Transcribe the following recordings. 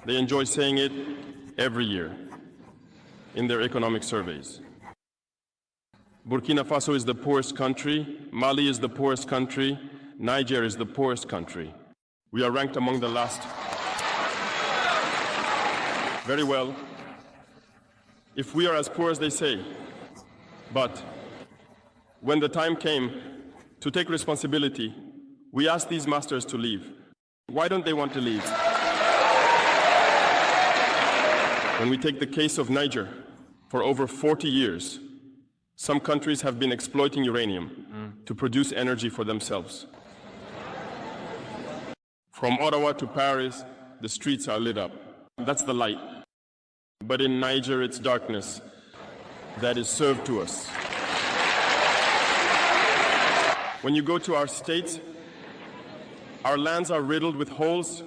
They enjoy saying it every year in their economic surveys. Burkina Faso is the poorest country, Mali is the poorest country, Niger is the poorest country. We are ranked among the last. Very well, if we are as poor as they say, but when the time came to take responsibility, we asked these masters to leave. Why don't they want to leave? When we take the case of Niger, for over 40 years, some countries have been exploiting uranium to produce energy for themselves. From Ottawa to Paris, the streets are lit up. That's the light. But in Niger, it's darkness that is served to us. When you go to our states, our lands are riddled with holes,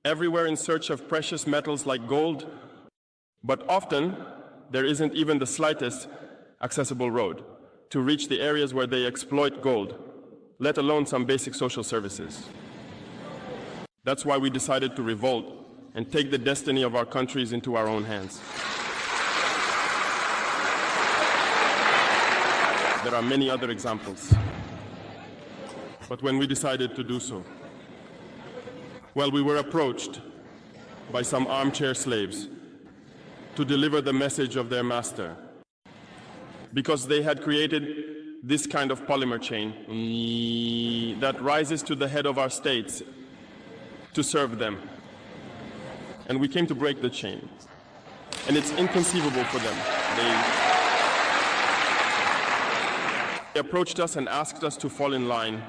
everywhere in search of precious metals like gold, but often there isn't even the slightest accessible road to reach the areas where they exploit gold, let alone some basic social services. That's why we decided to revolt and take the destiny of our countries into our own hands. There are many other examples. But when we decided to do so, well, we were approached by some armchair slaves to deliver the message of their master, because they had created this kind of polymer chain that rises to the head of our states to serve them. And we came to break the chain. And it's inconceivable for them. They approached us and asked us to fall in line,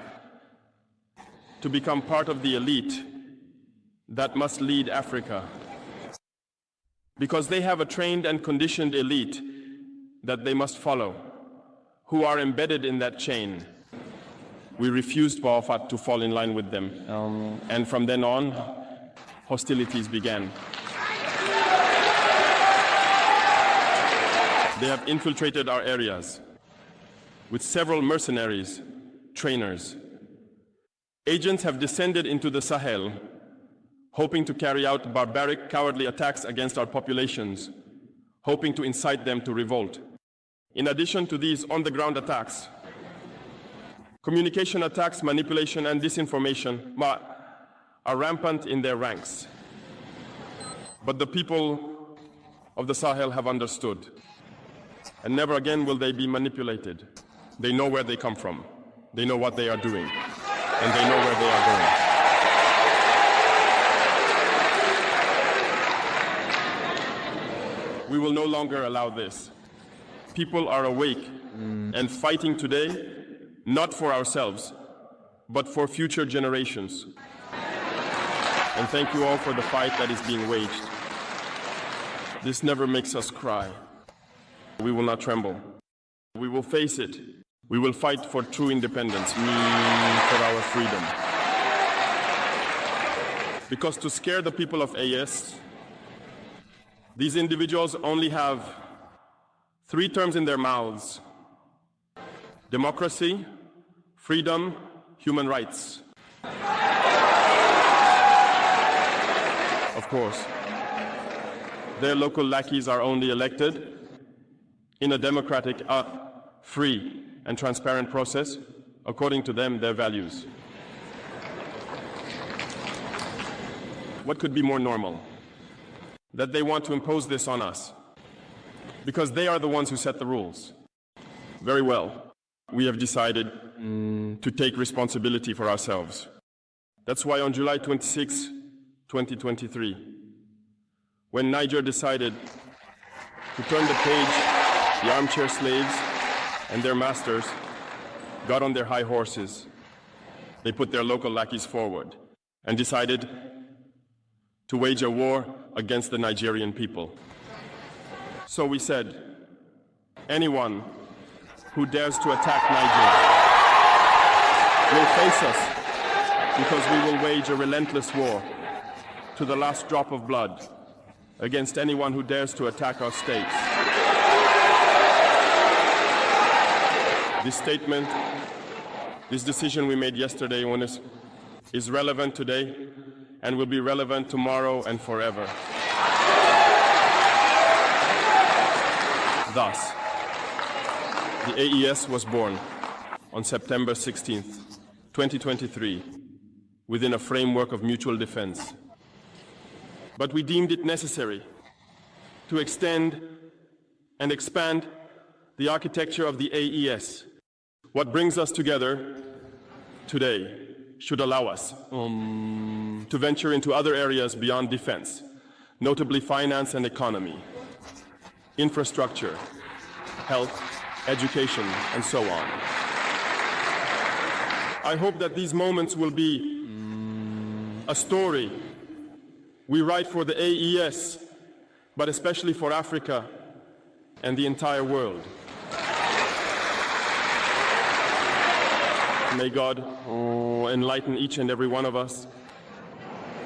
to become part of the elite that must lead Africa. Because they have a trained and conditioned elite that they must follow, who are embedded in that chain. We refused, Bawafat, to fall in line with them. And from then on, hostilities began. They have infiltrated our areas with several mercenaries, trainers. Agents have descended into the Sahel, hoping to carry out barbaric, cowardly attacks against our populations, hoping to incite them to revolt. In addition to these on-the-ground attacks, communication attacks, manipulation, and disinformation are rampant in their ranks. But the people of the Sahel have understood, and never again will they be manipulated. They know where they come from, they know what they are doing, and they know where they are going. We will no longer allow this. People are awake and fighting today, not for ourselves, but for future generations. And thank you all for the fight that is being waged. This never makes us cry. We will not tremble. We will face it. We will fight for true independence, for our freedom. Because to scare the people of AS, these individuals only have 3 terms in their mouths: democracy, freedom, human rights. Of course, their local lackeys are only elected in a democratic, free, and transparent process, according to them, their values. What could be more normal? That they want to impose this on us, because they are the ones who set the rules. Very well, we have decided to take responsibility for ourselves. That's why on July 26, 2023, when Niger decided to turn the page, the armchair slaves and their masters got on their high horses. They put their local lackeys forward and decided to wage a war against the Nigerian people. So we said, anyone who dares to attack Niger will face us, because we will wage a relentless war to the last drop of blood against anyone who dares to attack our states. This statement, this decision we made yesterday, is relevant today, and will be relevant tomorrow and forever. Thus, the AES was born on September 16th, 2023, within a framework of mutual defense. But we deemed it necessary to extend and expand the architecture of the AES. What brings us together today should allow us to venture into other areas beyond defense, notably finance and economy, infrastructure, health, education, and so on. I hope that these moments will be a story we write for the AES, but especially for Africa and the entire world. May God enlighten each and every one of us.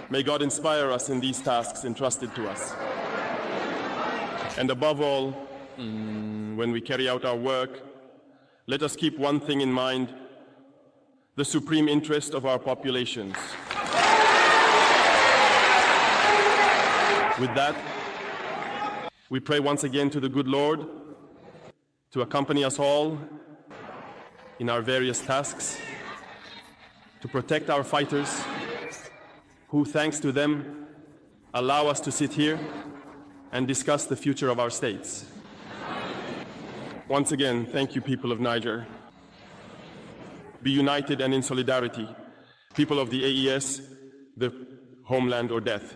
May God inspire us in these tasks entrusted to us. And above all, when we carry out our work, let us keep one thing in mind: the supreme interest of our populations. With that, we pray once again to the good Lord to accompany us all in our various tasks, to protect our fighters, who, thanks to them, allow us to sit here and discuss the future of our states. Once again, thank you, people of Niger. Be united and in solidarity. People of the AES, the homeland or death.